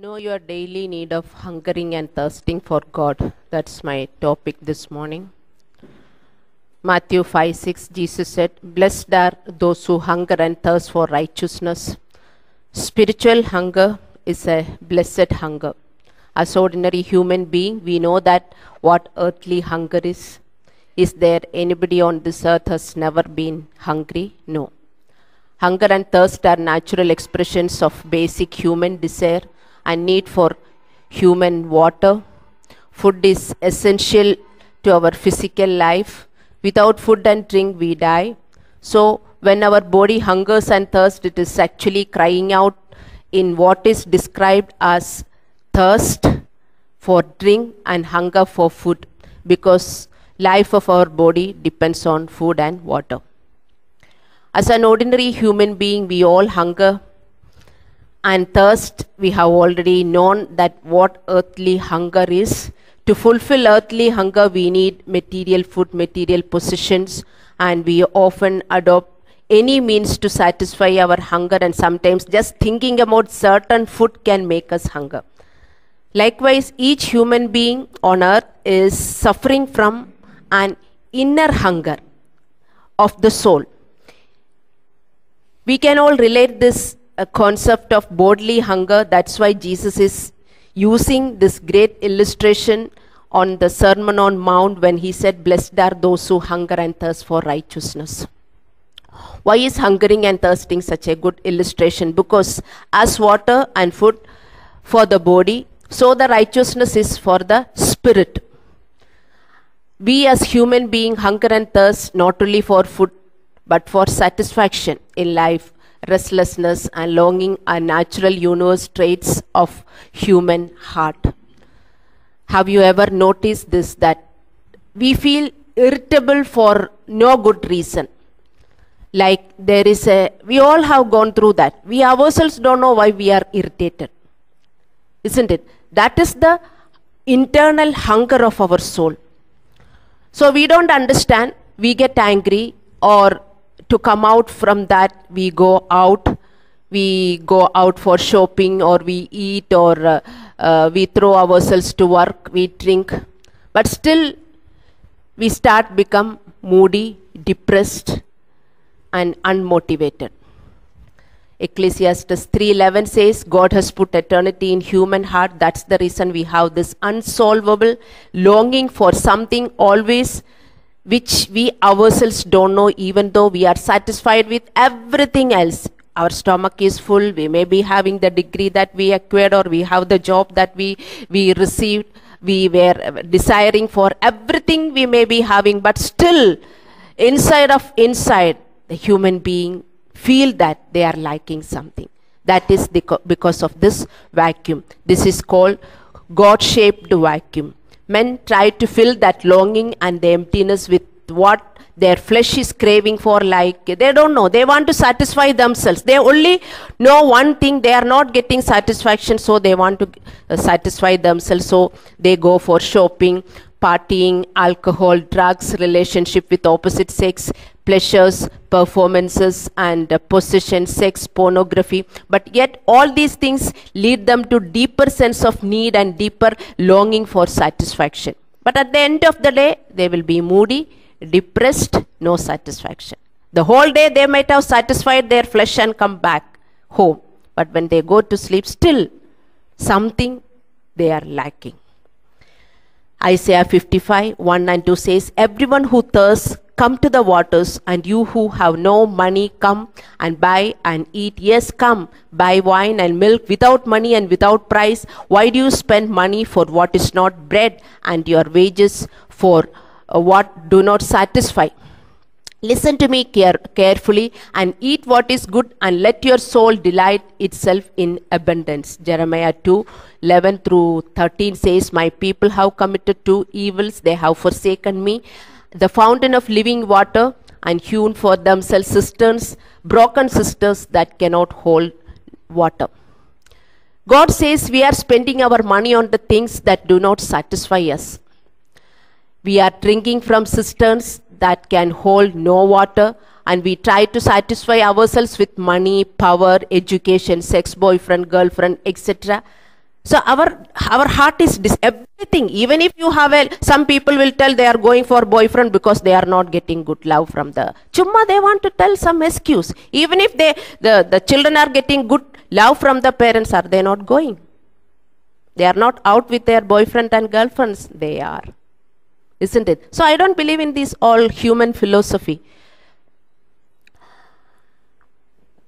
Know your daily need of hungering and thirsting for God. That's my topic this morning. Matthew 5:6, Jesus said, "Blessed are those who hunger and thirst for righteousness." Spiritual hunger is a blessed hunger. As ordinary human being, we know that what earthly hunger is. Is there anybody on this earth has never been hungry? No. Hunger and thirst are natural expressions of basic human desire and need for human water. Food is essential to our physical life. Without food and drink, we die. So, when our body hungers and thirsts, it is actually crying out in what is described as thirst for drink and hunger for food, because life of our body depends on food and water. As an ordinary human being, we all hunger and thirst. We have already known that what earthly hunger is. To fulfill earthly hunger, we need material food, material possessions, and we often adopt any means to satisfy our hunger, and sometimes just thinking about certain food can make us hunger. Likewise, each human being on earth is suffering from an inner hunger of the soul. We can all relate this concept of bodily hunger. That's why Jesus is using this great illustration on the Sermon on Mount when he said, "Blessed are those who hunger and thirst for righteousness." Why is hungering and thirsting such a good illustration? Because as water and food for the body, so the righteousness is for the spirit. We as human beings hunger and thirst not only for food, but for satisfaction in life. Restlessness and longing are natural universal traits of human heart. Have you ever noticed this, that we feel irritable for no good reason? Like we all have gone through that. We ourselves don't know why we are irritated. Isn't it? That is the internal hunger of our soul. So we don't understand, we get angry, or to come out from that, we go out for shopping, or we eat, or we throw ourselves to work, we drink. But still, we start become moody, depressed, and unmotivated. Ecclesiastes 3:11 says, God has put eternity in human heart. That's the reason we have this unsolvable longing for something always, which we ourselves don't know, even though we are satisfied with everything else. Our stomach is full, we may be having the degree that we acquired, or we have the job that we received, we were desiring for everything we may be having, but still, inside, the human being feel that they are lacking something. That is because of this vacuum. This is called God-shaped vacuum. Men try to fill that longing and the emptiness with what their flesh is craving for. Like, they don't know, they want to satisfy themselves. They only know one thing, they are not getting satisfaction, so they want to satisfy themselves. So they go for shopping, partying, alcohol, drugs, relationship with opposite sex, pleasures, performances, and possession, sex, pornography. But yet all these things lead them to deeper sense of need and deeper longing for satisfaction. But at the end of the day, they will be moody, depressed, no satisfaction. The whole day they might have satisfied their flesh and come back home. But when they go to sleep, still something they are lacking. Isaiah 55:1 and 2 says, "Everyone who thirsts, come to the waters, and you who have no money, come and buy and eat. Yes, come, buy wine and milk without money and without price. Why do you spend money for what is not bread, and your wages for what do not satisfy? Listen to me carefully and eat what is good, and let your soul delight itself in abundance." Jeremiah 2:11 through 13 says, "My people have committed two evils. They have forsaken me, the fountain of living water, and hewn for themselves cisterns, broken cisterns that cannot hold water." God says we are spending our money on the things that do not satisfy us. We are drinking from cisterns that can hold no water, and we try to satisfy ourselves with money, power, education, sex, boyfriend, girlfriend, etc. So our heart is everything. Even if you have some people will tell they are going for boyfriend because they are not getting good love from the chumma. They want to tell some excuse. Even if the children are getting good love from the parents, are they not going? They are not out with their boyfriend and girlfriends. They are, isn't it? So I don't believe in this all human philosophy.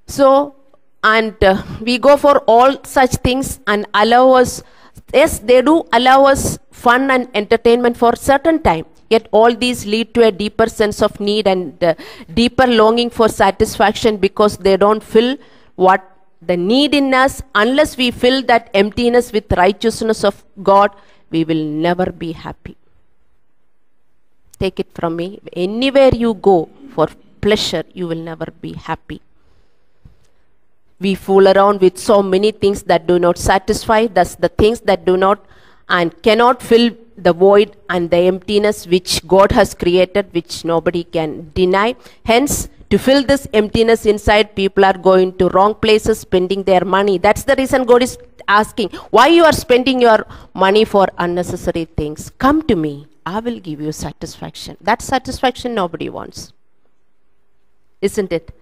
So. And we go for all such things and allow us, yes, they do allow us fun and entertainment for certain time. Yet all these lead to a deeper sense of need and deeper longing for satisfaction, because they don't fill what the need in us. Unless we fill that emptiness with righteousness of God, we will never be happy. Take it from me. Anywhere you go for pleasure, you will never be happy. We fool around with so many things that do not satisfy. Thus, the things that do not and cannot fill the void and the emptiness which God has created, which nobody can deny. Hence, to fill this emptiness inside, people are going to wrong places, spending their money. That's the reason God is asking, why you are spending your money for unnecessary things? Come to me, I will give you satisfaction. That satisfaction nobody wants, isn't it?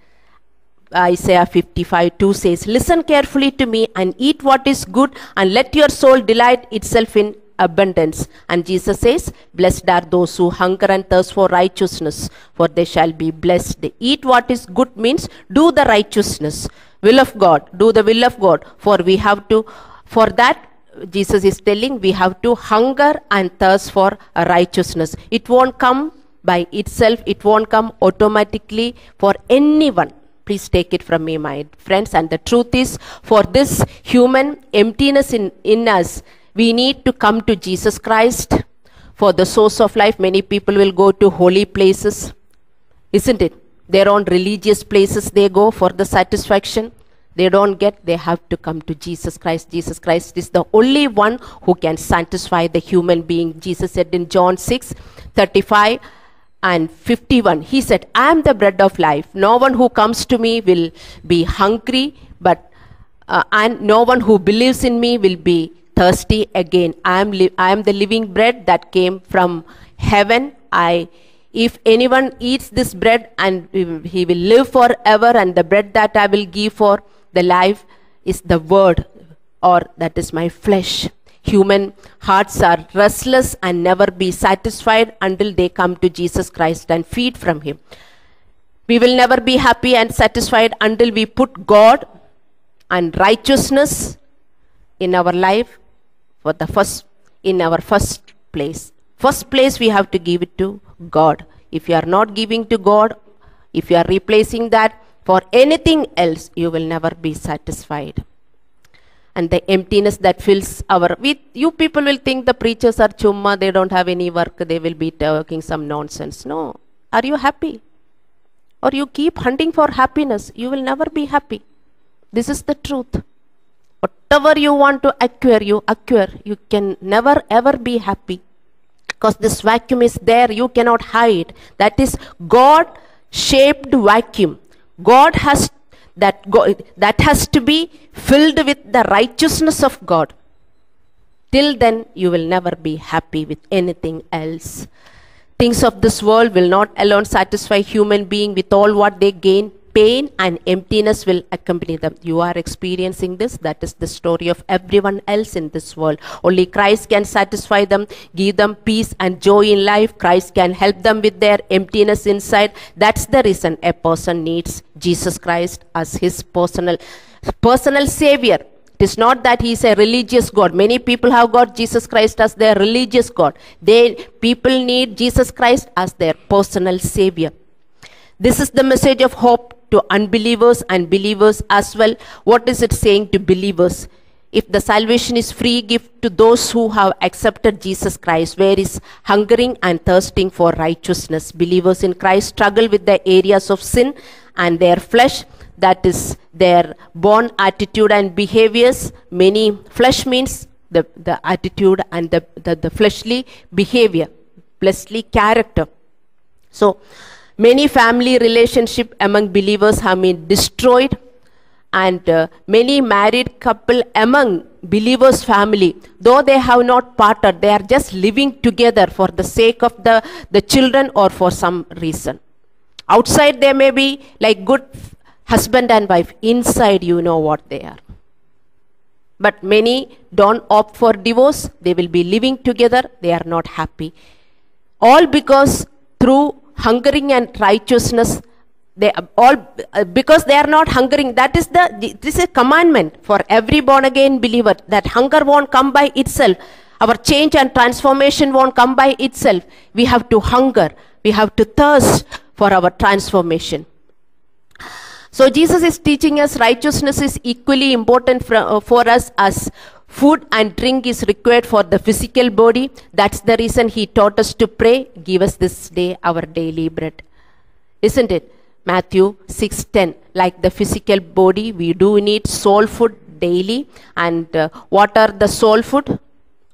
Isaiah 55:2 says, listen carefully to me and eat what is good, and let your soul delight itself in abundance. And Jesus says, blessed are those who hunger and thirst for righteousness, for they shall be blessed. Eat what is good means do the righteousness, will of God, do the will of God. For we have to, for that Jesus is telling, we have to hunger and thirst for righteousness. It won't come by itself, it won't come automatically for anyone. Please take it from me, my friends. And the truth is, for this human emptiness in us, we need to come to Jesus Christ for the source of life. Many people will go to holy places, isn't it? Their own religious places they go for the satisfaction. They don't get, they have to come to Jesus Christ. Jesus Christ is the only one who can satisfy the human being. Jesus said in John 6:35 and 51, he said, I am the bread of life. No one who comes to me will be hungry, and no one who believes in me will be thirsty again. I am the living bread that came from heaven. If anyone eats this bread, and he will live forever, and the bread that I will give for the life is the word, or that is my flesh. Human hearts are restless and never be satisfied until they come to Jesus Christ and feed from him. We will never be happy and satisfied until we put God and righteousness in our life in our first place. First place we have to give it to God. If you are not giving to God, if you are replacing that for anything else, you will never be satisfied. And the emptiness that fills you people will think the preachers are chumma, they don't have any work, they will be talking some nonsense. No. Are you happy? Or you keep hunting for happiness, you will never be happy. This is the truth. Whatever you want to acquire, you can never ever be happy. Because this vacuum is there, you cannot hide. That is God-shaped vacuum. That has to be filled with the righteousness of God. Till then, you will never be happy with anything else. Things of this world will not alone satisfy human being with all what they gain. Pain and emptiness will accompany them. You are experiencing this. That is the story of everyone else in this world. Only Christ can satisfy them, give them peace and joy in life. Christ can help them with their emptiness inside. That's the reason a person needs Jesus Christ as his personal savior. It is not that he is a religious God. Many people have got Jesus Christ as their religious God. People need Jesus Christ as their personal savior. This is the message of hope to unbelievers and believers as well. What is it saying to believers? If the salvation is free gift to those who have accepted Jesus Christ, where is hungering and thirsting for righteousness? Believers in Christ struggle with the areas of sin and their flesh, that is their born attitude and behaviors. Many flesh means the attitude and the fleshly behavior, fleshly character. So many family relationships among believers have been destroyed, And many married couple among believers family, though they have not parted, they are just living together for the sake of the children or for some reason. Outside they may be like good husband and wife. Inside you know what they are. But many don't opt for divorce. They will be living together. They are not happy. All because through hungering and righteousness, because they are not hungering. This is a commandment for every born again believer, that hunger won't come by itself. Our change and transformation won't come by itself. We have to hunger. We have to thirst for our transformation. So Jesus is teaching us righteousness is equally important for us as food and drink is required for the physical body. That's the reason he taught us to pray, give us this day our daily bread. Isn't it? Matthew 6:10, like the physical body, we do need soul food daily. And what are the soul food?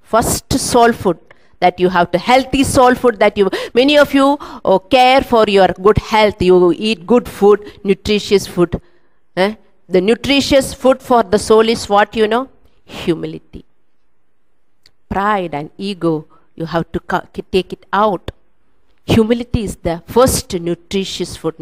First soul food that you have to, healthy soul food that you, many of you care for your good health. You eat good food, nutritious food. The nutritious food for the soul is what you know? Humility. Pride and ego, you have to take it out. Humility is the first nutritious food.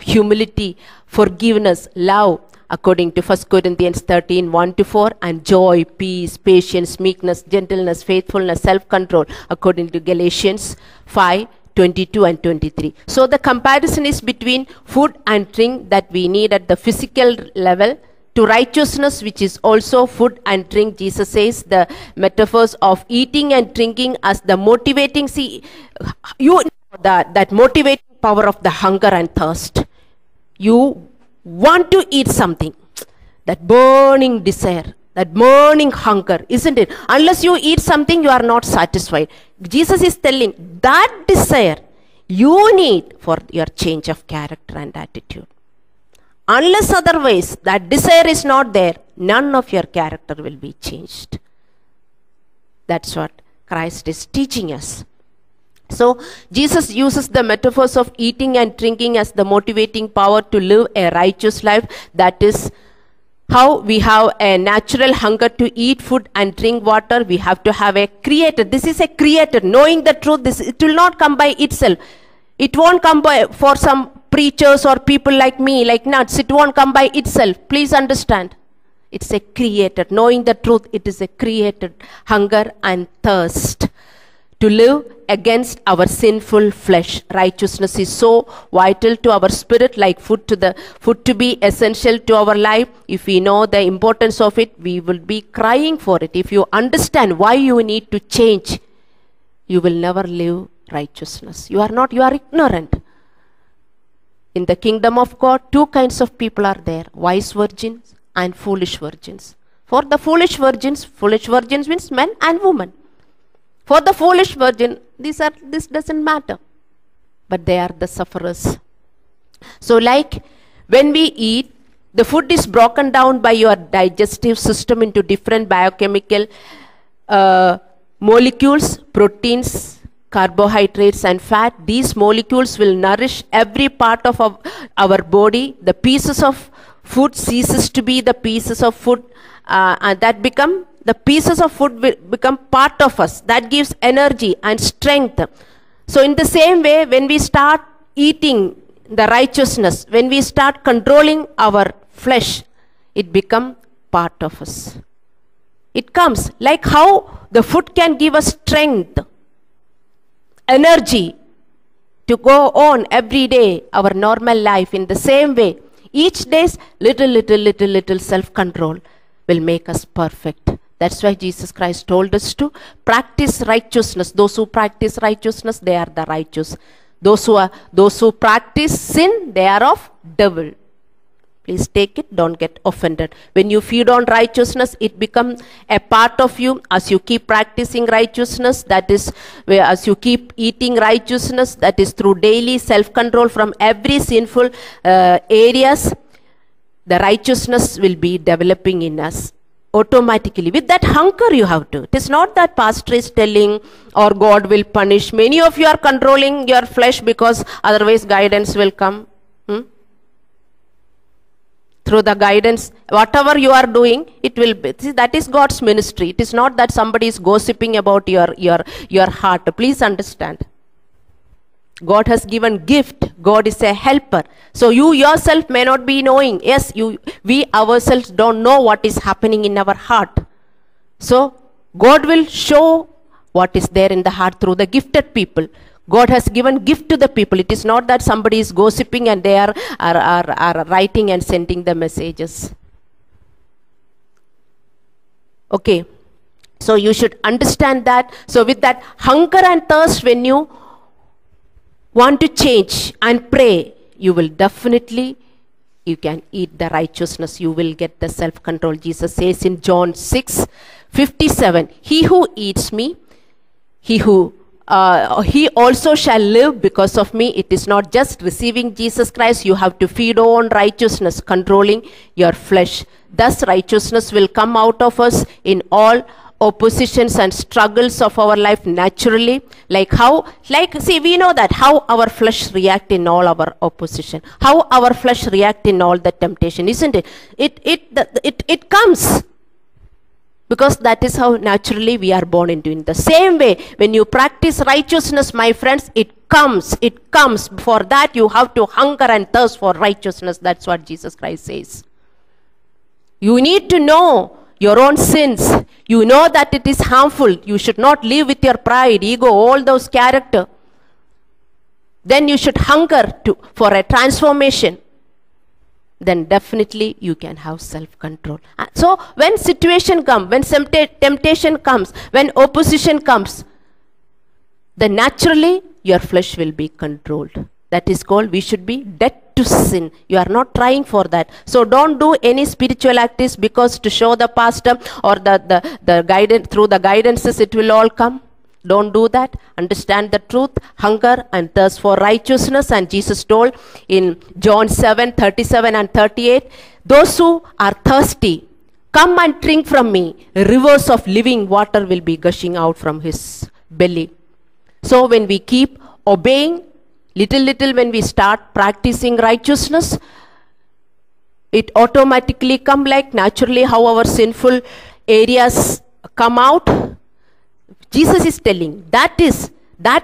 Humility, forgiveness, love, according to 1 Corinthians 13, 1-4, and joy, peace, patience, meekness, gentleness, faithfulness, self-control, according to Galatians 5, 22 and 23. So the comparison is between food and drink that we need at the physical level to righteousness, which is also food and drink. Jesus says the metaphors of eating and drinking as the motivating, that motivating power of the hunger and thirst. You want to eat something, that burning desire, that burning hunger, isn't it? Unless you eat something, you are not satisfied. Jesus is telling that desire you need for your change of character and attitude. Unless otherwise, that desire is not there, none of your character will be changed. That's what Christ is teaching us. So, Jesus uses the metaphors of eating and drinking as the motivating power to live a righteous life. That is how we have a natural hunger to eat food and drink water. We have to have a creator. This is a creator. Knowing the truth, it will not come by itself. It won't come by for some preachers or people like me, like nuts. It won't come by itself. Please understand. It's a created. Knowing the truth, it is a created hunger and thirst to live against our sinful flesh. Righteousness is so vital to our spirit, like food to be essential to our life. If we know the importance of it, we will be crying for it. If you understand why you need to change, you will never live righteousness. You are ignorant. In the kingdom of God, two kinds of people are there: wise virgins and foolish virgins. For the foolish virgins means men and women. For the foolish virgin, this doesn't matter. But they are the sufferers. So like when we eat, the food is broken down by your digestive system into different biochemical molecules, proteins, carbohydrates and fat. These molecules will nourish every part of our body. The pieces of food ceases to be the pieces of food, and the pieces of food will become part of us. That gives energy and strength. So in the same way, when we start eating the righteousness, when we start controlling our flesh, it becomes part of us. It comes like how the food can give us strength, energy to go on every day our normal life. In the same way, each day's little self-control will make us perfect. That's why Jesus Christ told us to practice righteousness. Those who practice righteousness, they are the righteous. Those who practice sin, they are of devil. Please take it, don't get offended. When you feed on righteousness, it becomes a part of you. As you keep practicing righteousness, that is, as you keep eating righteousness, that is through daily self-control from every sinful areas, the righteousness will be developing in us automatically. With that hunger you have to. It is not that pastor is telling or God will punish. Many of you are controlling your flesh because otherwise guidance will come. through the guidance, whatever you are doing, it will be, see, that is God's ministry. It is not that somebody is gossiping about your heart. Please understand. God has given gift. God is a helper. So you yourself may not be knowing. Yes, we ourselves don't know what is happening in our heart. So God will show what is there in the heart through the gifted people. God has given gift to the people. It is not that somebody is gossiping and they are writing and sending the messages. Okay. So you should understand that. So with that hunger and thirst, when you want to change and pray, you will definitely, you can eat the righteousness. You will get the self-control. Jesus says in John 6:57, he who eats me, he also shall live because of me. It is not just receiving Jesus Christ. You have to feed on righteousness, controlling your flesh. Thus righteousness will come out of us in all oppositions and struggles of our life naturally. See, we know that how our flesh react in all our opposition, how our flesh react in all the temptation, isn't it? It comes. Because that is how naturally we are born into. In the same way, when you practice righteousness, my friends, it comes. It comes. For that, you have to hunger and thirst for righteousness. That's what Jesus Christ says. You need to know your own sins. You know that it is harmful. You should not live with your pride, ego, all those character. Then you should hunger for a transformation. Then definitely you can have self-control. So when situation comes, when temptation comes, when opposition comes, then naturally your flesh will be controlled. That is called, we should be dead to sin. You are not trying for that. So don't do any spiritual activities because to show the pastor or the guidance, through the guidances it will all come. Don't do that. Understand the truth, hunger and thirst for righteousness. And Jesus told in John 7:37 and 38, those who are thirsty, come and drink from me. Rivers of living water will be gushing out from his belly. So when we keep obeying, little when we start practicing righteousness, it automatically come like naturally how our sinful areas come out. Jesus is telling that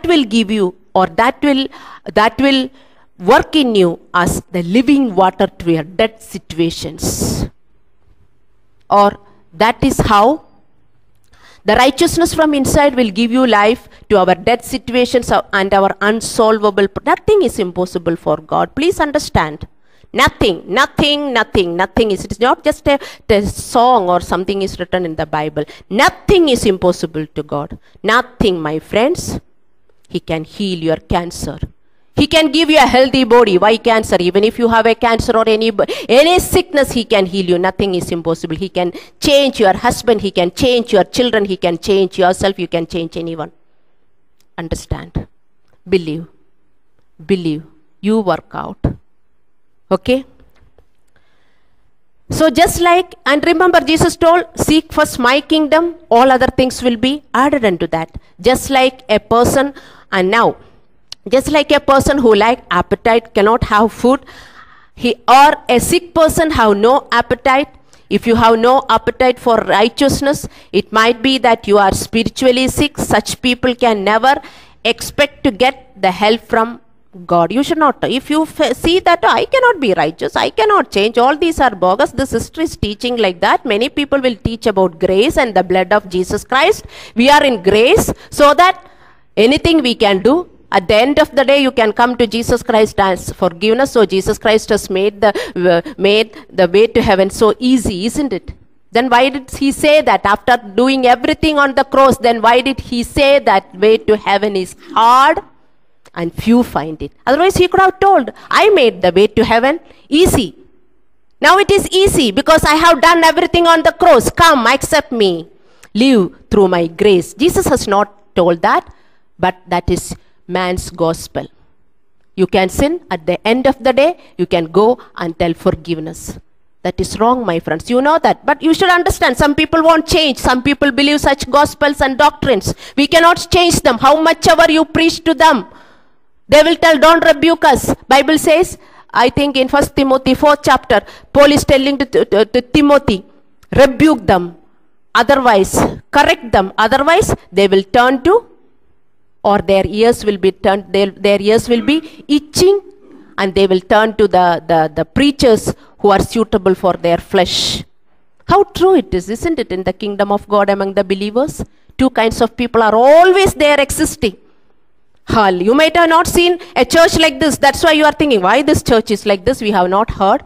will give you, or that will work in you as the living water to your dead situations. Or that is how the righteousness from inside will give you life to our dead situations and our unsolvable. Nothing is impossible for God. Please understand. Nothing is. It is not just a song or something is written in the Bible. Nothing is impossible to God. Nothing, my friends. He can heal your cancer. He can give you a healthy body. Why cancer? Even if you have a cancer or any sickness, he can heal you. Nothing is impossible. He can change your husband. He can change your children. He can change yourself. You can change anyone. Understand. Believe. You work out. Okay. So just like, and remember Jesus told, seek first my kingdom, all other things will be added unto that. Just like a person, and now, just like a person who lack appetite cannot have food, or a sick person have no appetite. If you have no appetite for righteousness, it might be that you are spiritually sick. Such people can never expect to get the help from God. You should not. If you see that I cannot be righteous, I cannot change, all these are bogus. The sister is teaching like that. Many people will teach about grace and the blood of Jesus Christ. We are in grace so that anything we can do. At the end of the day, you can come to Jesus Christ as forgiveness. So Jesus Christ has made the way to heaven so easy, isn't it? Then why did he say that after doing everything on the cross? Then why did he say that way to heaven is hard and few find it? Otherwise he could have told, I made the way to heaven easy. Now it is easy because I have done everything on the cross. Come, accept me. Live through my grace. Jesus has not told that, but that is man's gospel. You can sin. At the end of the day, you can go and tell forgiveness. That is wrong, my friends. You know that. But you should understand, some people won't change. Some people believe such gospels and doctrines. We cannot change them. How much ever you preach to them, they will tell, don't rebuke us. Bible says, I think in 1 Timothy 4th chapter, Paul is telling to Timothy, rebuke them, otherwise, correct them, otherwise they will turn to, or their ears will be turned, their ears will be itching, and they will turn to the preachers who are suitable for their flesh. How true it is, isn't it, in the kingdom of God among the believers? Two kinds of people are always there existing. You might have not seen a church like this. That's why you are thinking, why this church is like this? We have not heard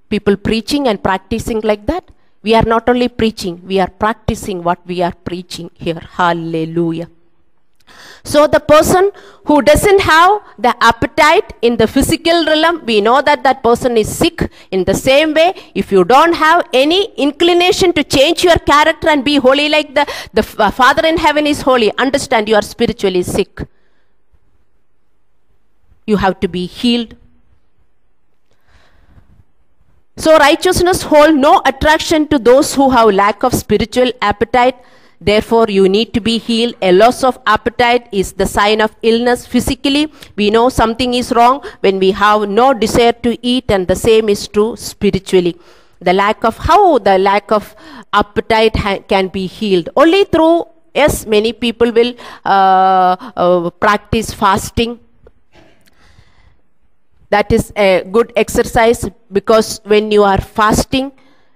people preaching and practicing like that. We are not only preaching, we are practicing what we are preaching here. Hallelujah. So the person who doesn't have the appetite in the physical realm, we know that that person is sick. In the same way, if you don't have any inclination to change your character and be holy like the Father in heaven is holy, understand you are spiritually sick. You have to be healed. So righteousness hold no attraction to those who have lack of spiritual appetite. Therefore, you need to be healed. A loss of appetite is the sign of illness. Physically, we know something is wrong when we have no desire to eat, and the same is true spiritually. The lack of appetite can be healed only through, yes, many people will practice fasting. That is a good exercise, because when you are fasting,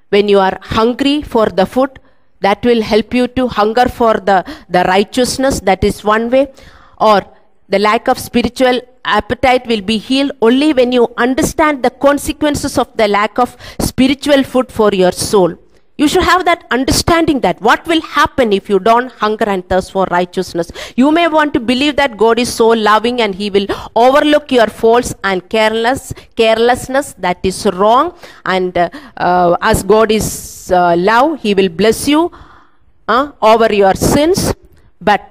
when you are hungry for the food, that will help you to hunger for the righteousness. That is one way. Or the lack of spiritual appetite will be healed only when you understand the consequences of the lack of spiritual food for your soul. You should have that understanding, that what will happen if you don't hunger and thirst for righteousness. You may want to believe that God is so loving and He will overlook your faults and carelessness. That is wrong. And as God is love, He will bless you over your sins. But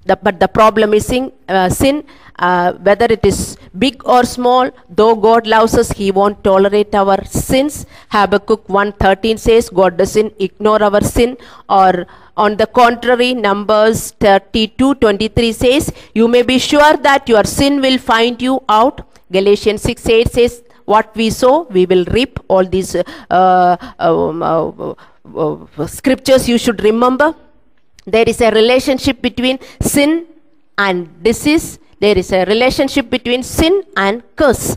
the problem is sin. Whether it is big or small, though God loves us, He won't tolerate our sins. Habakkuk 1:13 says God doesn't ignore our sin. Or on the contrary, Numbers 32:23 says, you may be sure that your sin will find you out. Galatians 6:8 says, what we sow, we will reap. All these scriptures you should remember. There is a relationship between sin and disease. There is a relationship between sin and curse.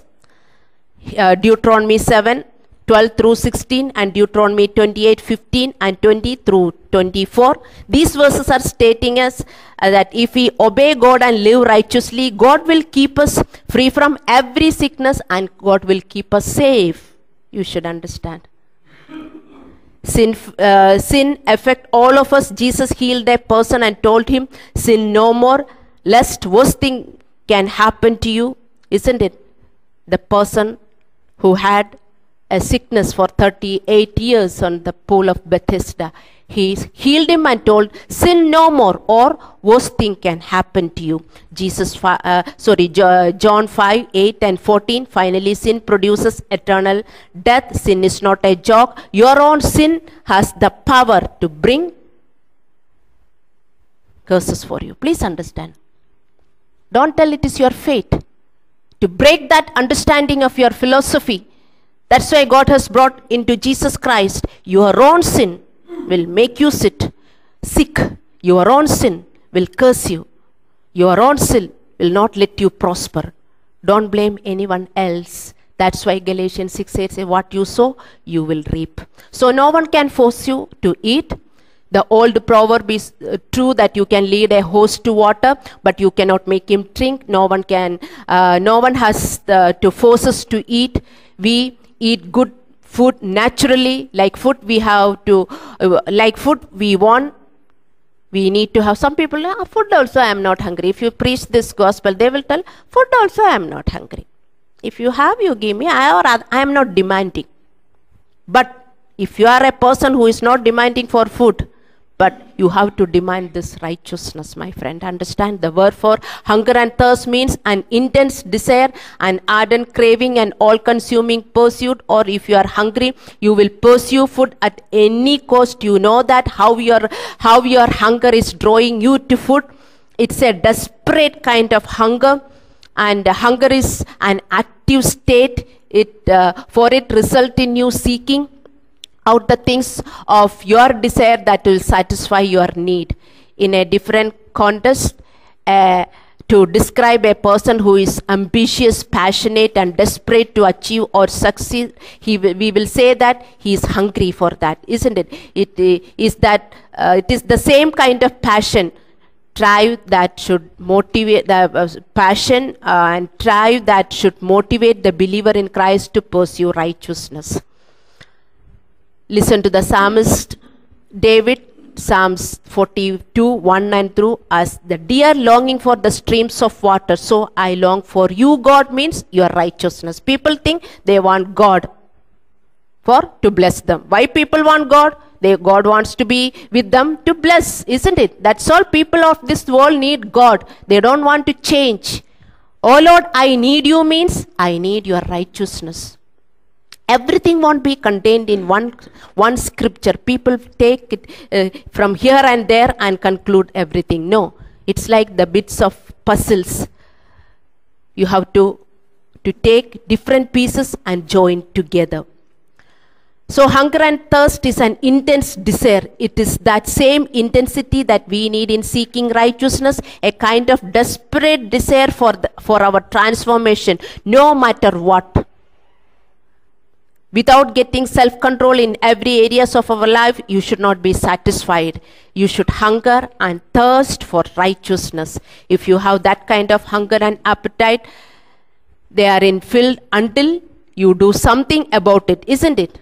Deuteronomy 7:12 through 16 and Deuteronomy 28:15 and 20 through 24. These verses are stating us that if we obey God and live righteously, God will keep us free from every sickness and God will keep us safe. You should understand. Sin affect all of us. Jesus healed a person and told him, sin no more, lest worst thing can happen to you. Isn't it? The person who had a sickness for 38 years on the pool of Bethesda, He healed him and told, sin no more, or worst thing can happen to you. John 5:8 and 14. Finally, sin produces eternal death. Sin is not a joke. Your own sin has the power to bring curses for you. Please understand. Don't tell it is your fate. To break that understanding of your philosophy, that's why God has brought into Jesus Christ. Your own sin will make you sick. Your own sin will curse you. Your own sin will not let you prosper. Don't blame anyone else. That's why Galatians 6:8 says, what you sow, you will reap. So no one can force you to eat. The old proverb is true that you can lead a horse to water, but you cannot make him drink. No one has to force us to eat. We eat good food naturally. Like food we have to, like food we want. We need to have, some people, food also I am not hungry. If you preach this gospel, they will tell, food also I am not hungry. If you have, you give me, I am not demanding. But if you are a person who is not demanding for food, but you have to demand this righteousness, my friend. Understand the word for hunger and thirst means an intense desire, an ardent craving, and all-consuming pursuit. Or if you are hungry, you will pursue food at any cost. You know that how your hunger is drawing you to food. It's a desperate kind of hunger, and hunger is an active state. for it result in you seeking out the things of your desire that will satisfy your need. In a different context, to describe a person who is ambitious, passionate, and desperate to achieve or succeed, we will say that he is hungry for that, isn't it? It is the same kind of passion, drive that should motivate the passion and drive that should motivate the believer in Christ to pursue righteousness. Listen to the psalmist David, Psalms 42, 1 and through, as the deer longing for the streams of water, so I long for you, God, means your righteousness. People think they want God to bless them. Why people want God? God wants to be with them to bless, isn't it? That's all people of this world need, God. They don't want to change. Oh Lord, I need you means I need your righteousness. Everything won't be contained in one scripture. People take it from here and there and conclude everything. No, it's like the bits of puzzles. You have to take different pieces and join together. So hunger and thirst is an intense desire. It is that same intensity that we need in seeking righteousness, a kind of desperate desire for our transformation, no matter what. Without getting self-control in every areas of our life, you should not be satisfied. You should hunger and thirst for righteousness. If you have that kind of hunger and appetite, they are filled until you do something about it, isn't it?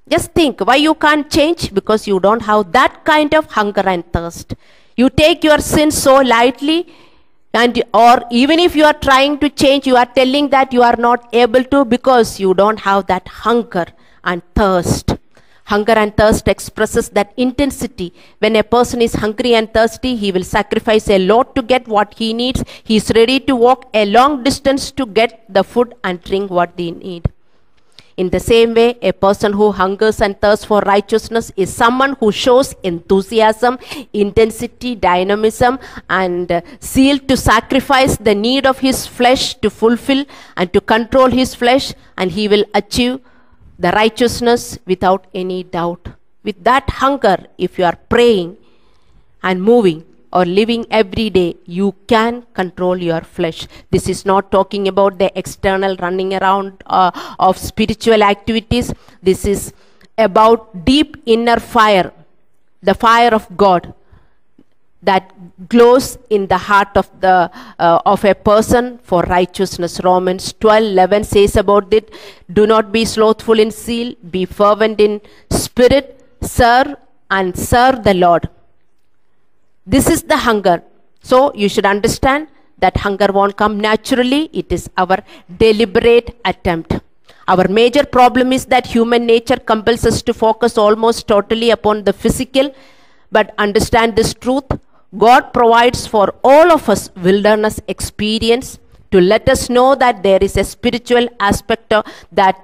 Just think why you can't change, because you don't have that kind of hunger and thirst. You take your sins so lightly, or even if you are trying to change, you are telling that you are not able to because you don't have that hunger and thirst. Hunger and thirst expresses that intensity. When a person is hungry and thirsty, he will sacrifice a lot to get what he needs. He is ready to walk a long distance to get the food and drink what they need. In the same way, a person who hungers and thirsts for righteousness is someone who shows enthusiasm, intensity, dynamism, and zeal to sacrifice the need of his flesh to fulfill and to control his flesh, and he will achieve the righteousness without any doubt. With that hunger, if you are praying and moving or living every day, you can control your flesh. This is not talking about the external running around of spiritual activities. This is about deep inner fire, the fire of God that glows in the heart of a person for righteousness. Romans 12:11 says about it, do not be slothful in zeal, be fervent in spirit, serve the Lord. This is the hunger. So you should understand that hunger won't come naturally. It is our deliberate attempt. Our major problem is that human nature compels us to focus almost totally upon the physical. But understand this truth: God provides for all of us wilderness experience to let us know that there is a spiritual aspect that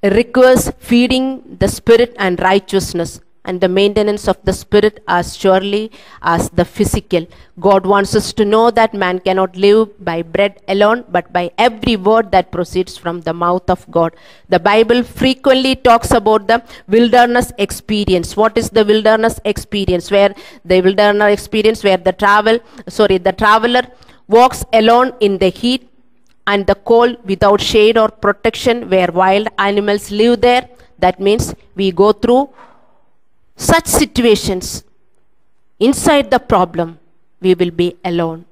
requires feeding the spirit and righteousness, and the maintenance of the spirit as surely as the physical. God wants us to know that man cannot live by bread alone, but by every word that proceeds from the mouth of God. The Bible frequently talks about the wilderness experience. What is the wilderness experience? Where the traveler walks alone in the heat and the cold without shade or protection, where wild animals live there. That means we go through such situations. Inside the problem, we will be alone.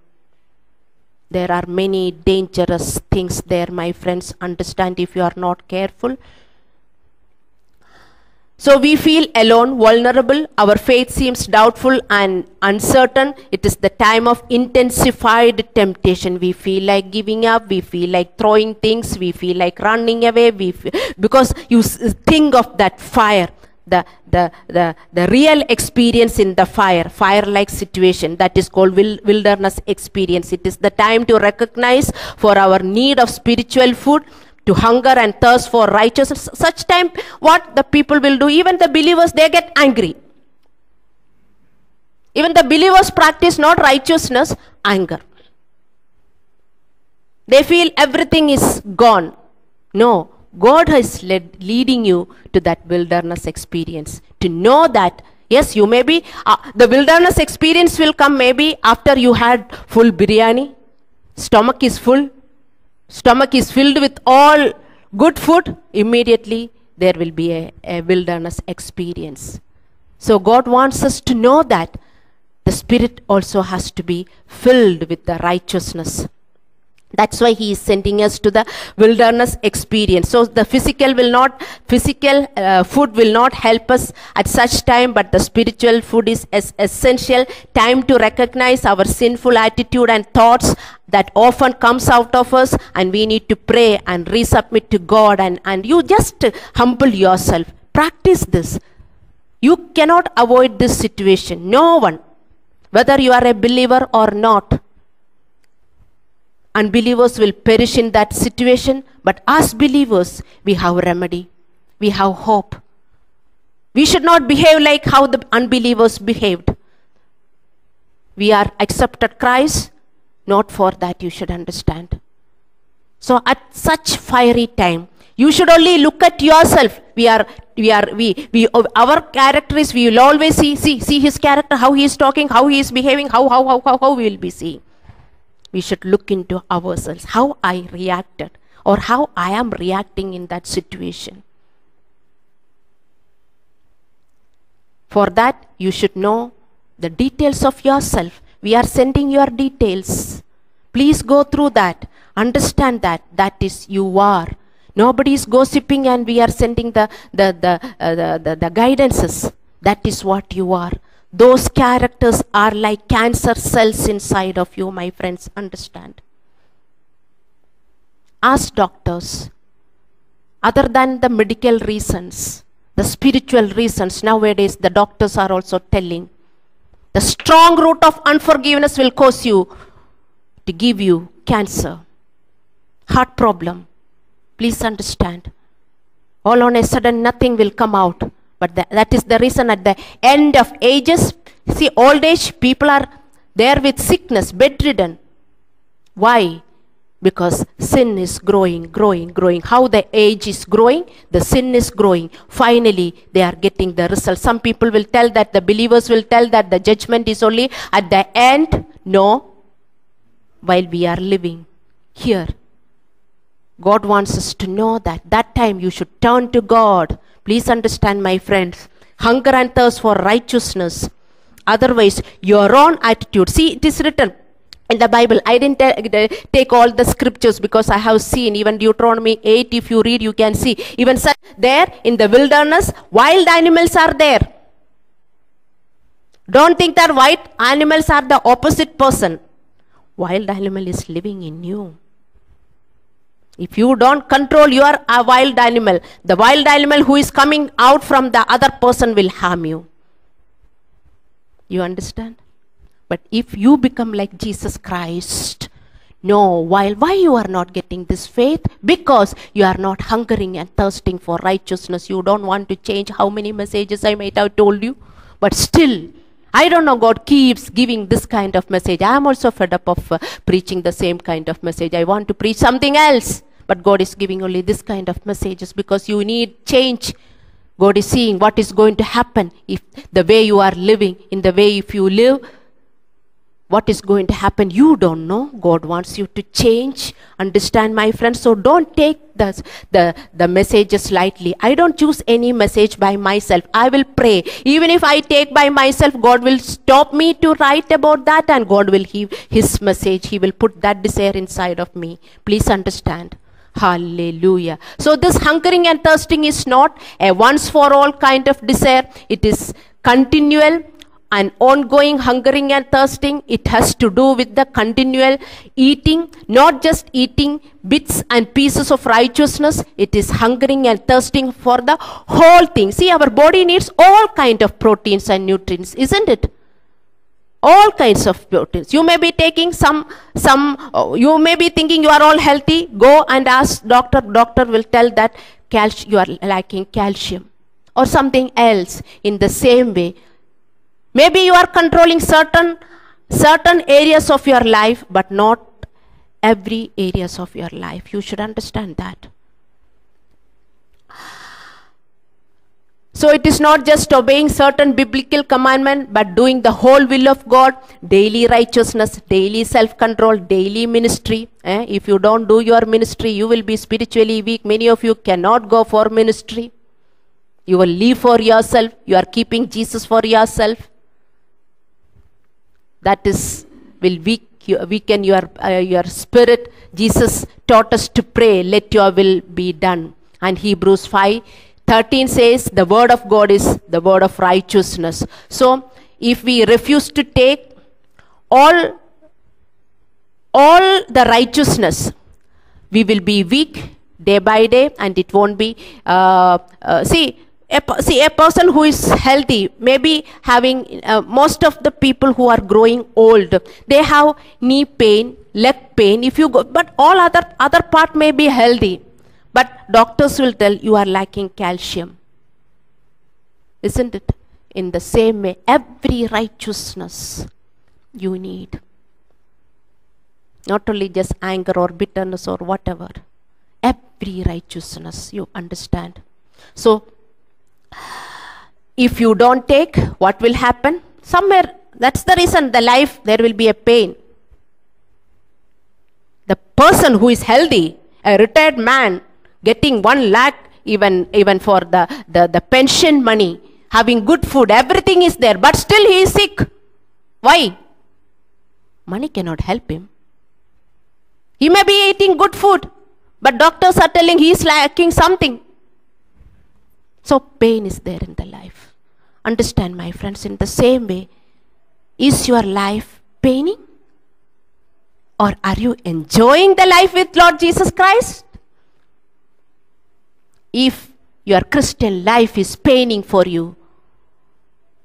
There are many dangerous things there, my friends. Understand, if you are not careful. So we feel alone, vulnerable. Our faith seems doubtful and uncertain. It is the time of intensified temptation. We feel like giving up. We feel like throwing things. We feel like running away. Because you think of that fire. The real experience in the fire-like situation, that is called wilderness experience. It is the time to recognize for our need of spiritual food, to hunger and thirst for righteousness. Such time, what the people will do, even the believers, they get angry. Even the believers practice not righteousness, anger. They feel everything is gone. No, God is leading you to that wilderness experience. To know that, yes, you may be, the wilderness experience will come maybe after you had full biryani. Stomach is full. Stomach is filled with all good food. Immediately there will be a wilderness experience. So God wants us to know that the spirit also has to be filled with the righteousness. That's why he is sending us to the wilderness experience. So the physical food will not help us at such time, but the spiritual food is essential. Time to recognize our sinful attitude and thoughts that often comes out of us, and we need to pray and resubmit to God, and you just humble yourself. Practice this. You cannot avoid this situation. No one, whether you are a believer or not. Unbelievers will perish in that situation, but as believers, we have remedy. We have hope. We should not behave like how the unbelievers behaved. We are accepted Christ, not for that, you should understand. So at such fiery time, you should only look at yourself. Our character is, we will always see his character, how he is talking, how he is behaving, how we will be seeing. We should look into ourselves, how I reacted or how I am reacting in that situation. For that, you should know the details of yourself. We are sending your details. Please go through that. Understand that. That is you are. Nobody is gossiping and we are sending the guidances. That is what you are. Those characters are like cancer cells inside of you, my friends. Understand. Ask doctors. Other than the medical reasons, the spiritual reasons, nowadays the doctors are also telling. The strong root of unforgiveness will cause you to give you cancer, heart problem. Please understand. All on a sudden nothing will come out. But that is the reason at the end of ages, see, old age people are there with sickness, bedridden. Why? Because sin is growing. How the age is growing, the sin is growing. Finally, they are getting the result. Some people will tell that, the believers will tell that the judgment is only at the end. No. While we are living here, God wants us to know that time you should turn to God. Please understand, my friends. Hunger and thirst for righteousness. Otherwise, your own attitude. See, it is written in the Bible. I didn't take all the scriptures because I have seen even Deuteronomy 8. If you read, you can see. Even there in the wilderness, wild animals are there. Don't think that wild animals are the opposite person. Wild animal is living in you. If you don't control your wild animal, the wild animal who is coming out from the other person will harm you. You understand? But if you become like Jesus Christ, no, why you are not getting this faith? Because you are not hungering and thirsting for righteousness. You don't want to change. How many messages I might have told you? But still, I don't know, God keeps giving this kind of message. I am also fed up of preaching the same kind of message. I want to preach something else. But God is giving only this kind of messages because you need change. God is seeing what is going to happen if the way you are living, in the way if you live, what is going to happen, you don't know. God wants you to change. Understand, my friends? So don't take the messages lightly. I don't choose any message by myself. I will pray. Even if I take by myself, God will stop me to write about that, and God will give his message. He will put that desire inside of me. Please understand. Hallelujah. So this hungering and thirsting is not a once for all kind of desire. It is continual and ongoing hungering and thirsting. It has to do with the continual eating, not just eating bits and pieces of righteousness. It is hungering and thirsting for the whole thing. See, our body needs all kind of proteins and nutrients, isn't it? All kinds of proteins. You may be taking you may be thinking you are all healthy. Go and ask doctor. Doctor will tell that you are lacking calcium or something else. In the same way, maybe you are controlling certain areas of your life, but not every areas of your life. You should understand that. So it is not just obeying certain biblical commandment, but doing the whole will of God, daily righteousness, daily self-control, daily ministry. If you don't do your ministry, you will be spiritually weak. Many of you cannot go for ministry. You will live for yourself. You are keeping Jesus for yourself. That will weaken your spirit. Jesus taught us to pray, let your will be done. And Hebrews 5:13 says, the word of God is the word of righteousness. So, if we refuse to take all the righteousness, we will be weak day by day, and it won't be, a person who is healthy, maybe having, most of the people who are growing old, they have knee pain, leg pain, if you go, but all other part may be healthy. But doctors will tell you are lacking calcium. Isn't it? In the same way, every righteousness you need. Not only just anger or bitterness or whatever. Every righteousness, you understand. So, if you don't take, what will happen? Somewhere, that's the reason, the life, there will be a pain. The person who is healthy, a retired man, getting 1 lakh even for the pension money, having good food, everything is there, but still he is sick. Why? Money cannot help him. He may be eating good food, but doctors are telling he is lacking something. So pain is there in the life. Understand, my friends, in the same way, is your life paining? Or are you enjoying the life with Lord Jesus Christ? If your Christian life is paining for you,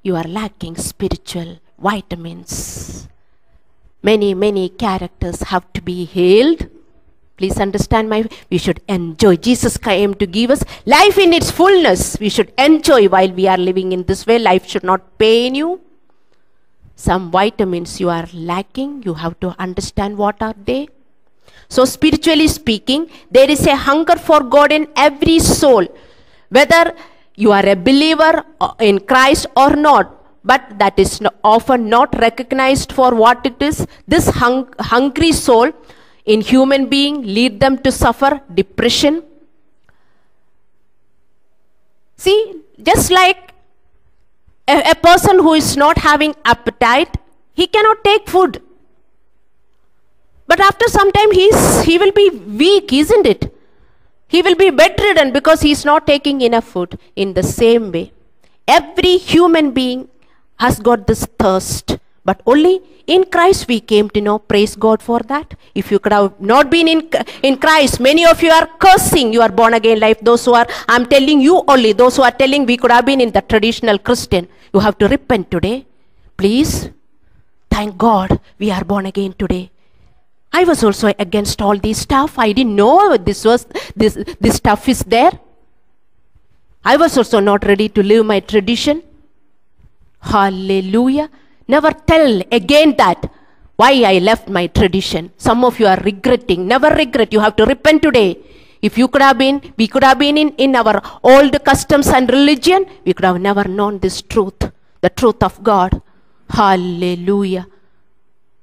you are lacking spiritual vitamins. Many characters have to be healed. Please understand, we should enjoy. Jesus came to give us life in its fullness. We should enjoy while we are living in this way. Life should not pain you. Some vitamins you are lacking, you have to understand what are they. So spiritually speaking, there is a hunger for God in every soul. Whether you are a believer in Christ or not, but that is often not recognized for what it is. This hungry soul in human being lead them to suffer depression. See, just like a person who is not having appetite, he cannot take food. But after some time he will be weak, isn't it? He will be bedridden because he is not taking enough food. In the same way, every human being has got this thirst. But only in Christ we came to know. Praise God for that. If you could have not been in Christ, many of you are cursing your born again life. Those who are, I'm telling you only, those who are telling we could have been in the traditional Christian, you have to repent today. Please. Thank God we are born again today. I was also against all this stuff. I didn't know this stuff is there. I was also not ready to live my tradition. Hallelujah. Never tell again that why I left my tradition. Some of you are regretting. Never regret. You have to repent today. If you could have been, we could have been in our old customs and religion, we could have never known this truth, the truth of God. Hallelujah.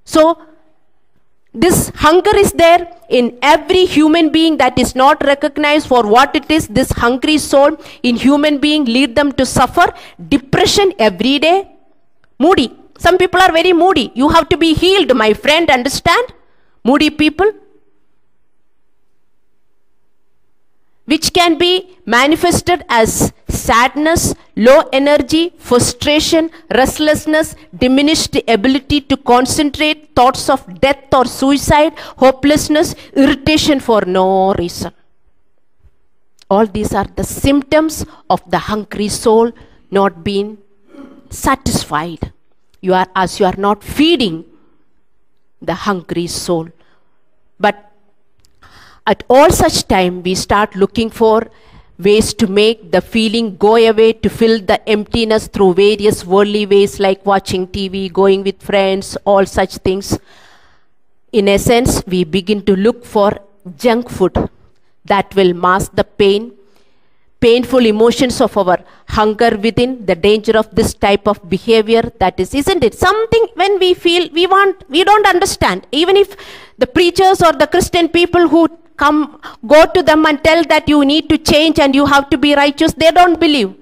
So, this hunger is there in every human being that is not recognized for what it is. This hungry soul in human being lead them to suffer depression every day. Moody. Some people are very moody. You have to be healed, my friend. Understand? Moody people, which can be manifested as sadness, low energy, frustration, restlessness, diminished ability to concentrate, thoughts of death or suicide, hopelessness, irritation for no reason. All these are the symptoms of the hungry soul not being satisfied. As you are not feeding the hungry soul. But at all such time, we start looking for ways to make the feeling go away, to fill the emptiness through various worldly ways like watching TV, going with friends, all such things. In essence, we begin to look for junk food that will mask the pain painful emotions of our hunger within, the danger of this type of behavior, that is, isn't it? Something when we feel we don't understand. Even if the preachers or the Christian people who go to them and tell that you need to change and you have to be righteous, they don't believe.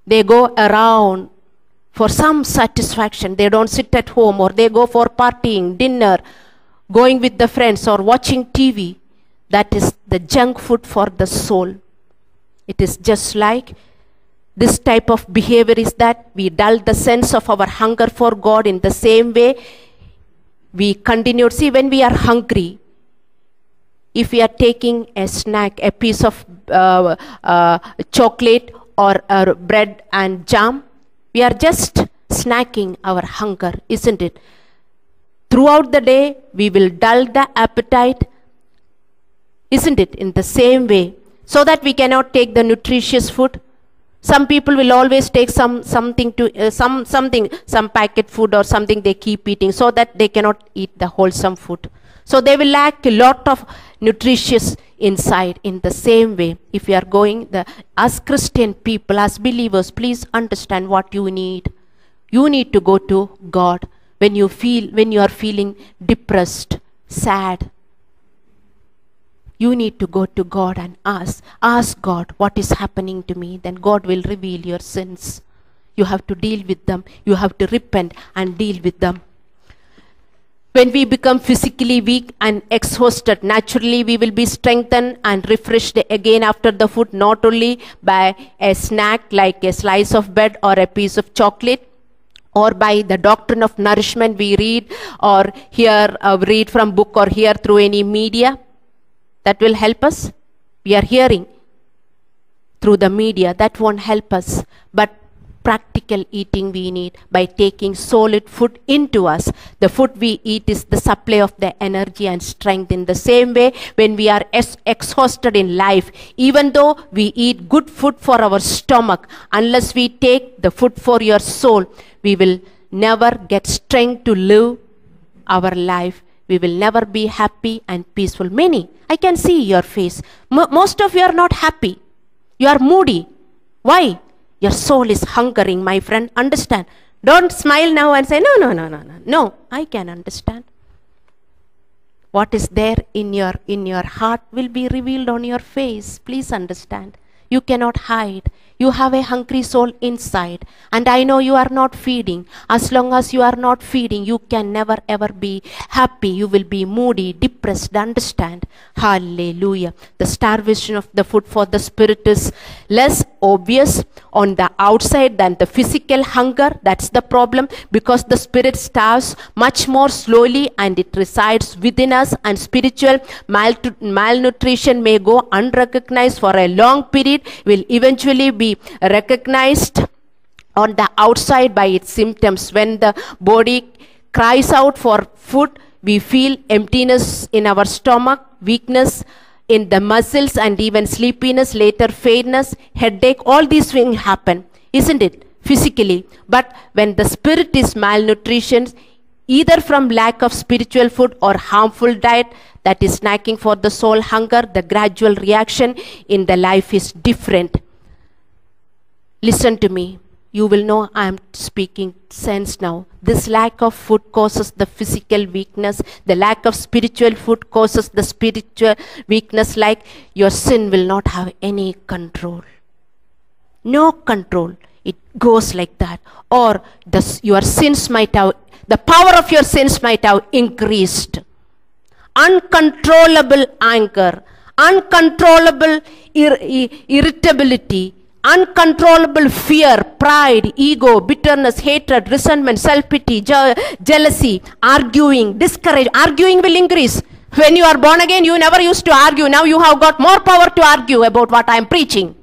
They go around for some satisfaction. They don't sit at home, or they go for partying, dinner, going with the friends, or watching TV. That is the junk food for the soul. It is just like this type of behavior is that we dull the sense of our hunger for God. In the same way, we continue. See, when we are hungry, if we are taking a snack, a piece of chocolate or bread and jam, we are just snacking our hunger, isn't it? Throughout the day, we will dull the appetite, isn't it? In the same way, so that we cannot take the nutritious food. Some people will always take some packet food or something they keep eating, so that they cannot eat the wholesome food. So they will lack a lot of nutritious inside. In the same way, if you are going, as Christian people, as believers, please understand what you need. You need to go to God when you are feeling depressed, sad. You need to go to God and ask God, what is happening to me? Then God will reveal your sins. You have to deal with them. You have to repent and deal with them. When we become physically weak and exhausted, naturally we will be strengthened and refreshed again after the food, not only by a snack like a slice of bread or a piece of chocolate, or by the doctrine of nourishment we read or read from book or hear through any media. That will help us. We are hearing through the media. That won't help us. But practical eating we need by taking solid food into us. The food we eat is the supply of the energy and strength. In the same way, when we are exhausted in life, even though we eat good food for our stomach, unless we take the food for your soul, we will never get strength to live our life. We will never be happy and peaceful. Many, I can see your face. Most of you are not happy. You are moody. Why? Your soul is hungering, my friend. Understand. Don't smile now and say, no. No, I can understand. What is there in your heart will be revealed on your face. Please understand. You cannot hide. You have a hungry soul inside. And I know you are not feeding. As long as you are not feeding, you can never ever be happy. You will be moody, depressed. Understand? Hallelujah. The starvation of the food for the spirit is less obvious on the outside than the physical hunger. That's the problem, because the spirit starves much more slowly and it resides within us, and spiritual malnutrition may go unrecognized for a long period, will eventually be recognized on the outside by its symptoms. When the body cries out for food, we feel emptiness in our stomach, weakness in the muscles, and even sleepiness, later faintness, headache. All these things happen, isn't it? Physically. But when the spirit is malnutrition, either from lack of spiritual food or harmful diet, that is snacking for the soul hunger, the gradual reaction in the life is different. Listen to me. You will know I am speaking sense now. This lack of food causes the physical weakness. The lack of spiritual food causes the spiritual weakness, like your sin will not have any control. No control. It goes like that. Or your sins might have, the power of your sins might have increased. Uncontrollable anger, uncontrollable irritability, uncontrollable fear, pride, ego, bitterness, hatred, resentment, self-pity, jealousy, arguing, discouragement. Arguing will increase. When you are born again, you never used to argue. Now you have got more power to argue about what I am preaching,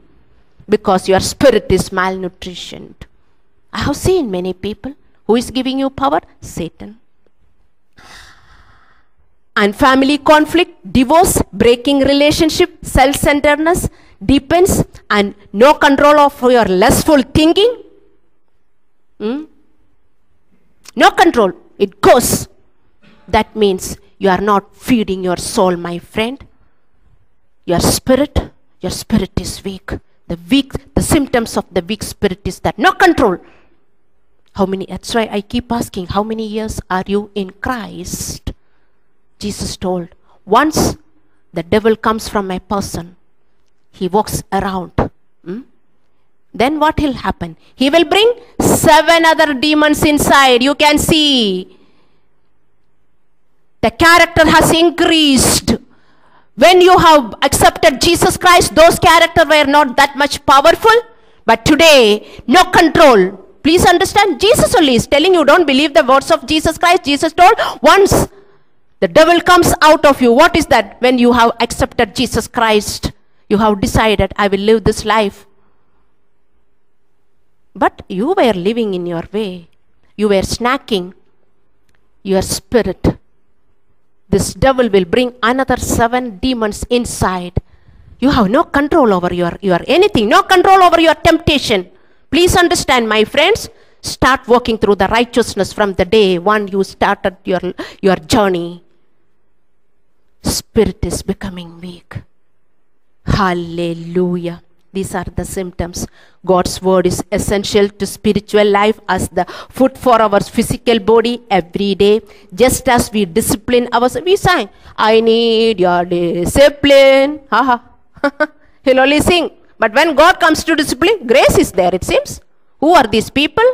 because your spirit is malnutritioned. I have seen many people. Who is giving you power? Satan. And family conflict, divorce, breaking relationship, self-centeredness deepens, and no control of your lustful thinking. No control. It goes. That means you are not feeding your soul, my friend. Your spirit, Your spirit is weak. The symptoms of the weak spirit is that no control. That's why I keep asking, how many years are you in Christ? Jesus told, once the devil comes from a person, he walks around. Then what will happen? He will bring 7 other demons inside. You can see. The character has increased. When you have accepted Jesus Christ, those characters were not that much powerful. But today, no control. Please understand, Jesus only is telling you, don't believe the words of Jesus Christ. Jesus told, once the devil comes out of you, what is that? When you have accepted Jesus Christ, you have decided, I will live this life. But you were living in your way. You were snacking your spirit. This devil will bring another 7 demons inside. You have no control over your anything, no control over your temptation. Please understand, my friends, start walking through the righteousness from the day one you started your journey. Spirit is becoming weak. Hallelujah. These are the symptoms. God's word is essential to spiritual life as the food for our physical body every day. Just as we discipline ourselves. We sang, I need your discipline. He'll only sing. But when God comes to discipline, grace is there, it seems. Who are these people?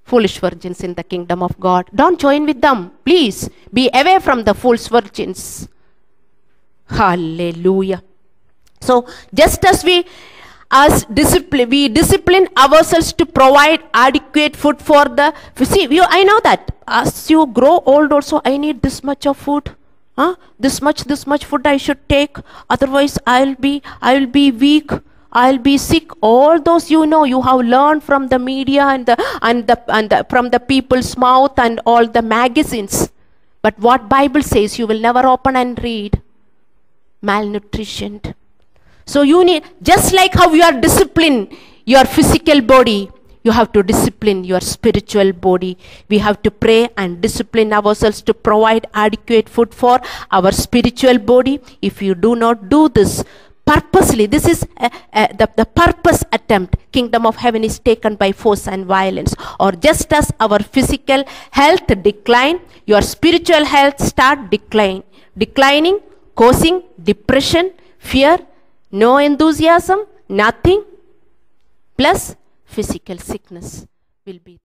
Foolish virgins in the kingdom of God. Don't join with them. Please be away from the foolish virgins. Hallelujah. So just as we discipline ourselves to provide adequate food for the, I know that as you grow old also, I need this much of food. This much food I should take. Otherwise I will be weak. I'll be sick. All those you have learned from the media and from the people's mouth and all the magazines. But what Bible says, you will never open and read. Malnutrition. So you need, just like how you are disciplined your physical body, you have to discipline your spiritual body. We have to pray and discipline ourselves to provide adequate food for our spiritual body. If you do not do this purposely, this is the purpose attempt. Kingdom of heaven is taken by force and violence. Or just as our physical health decline, your spiritual health start declining, causing depression, fear, no enthusiasm, nothing, plus physical sickness will be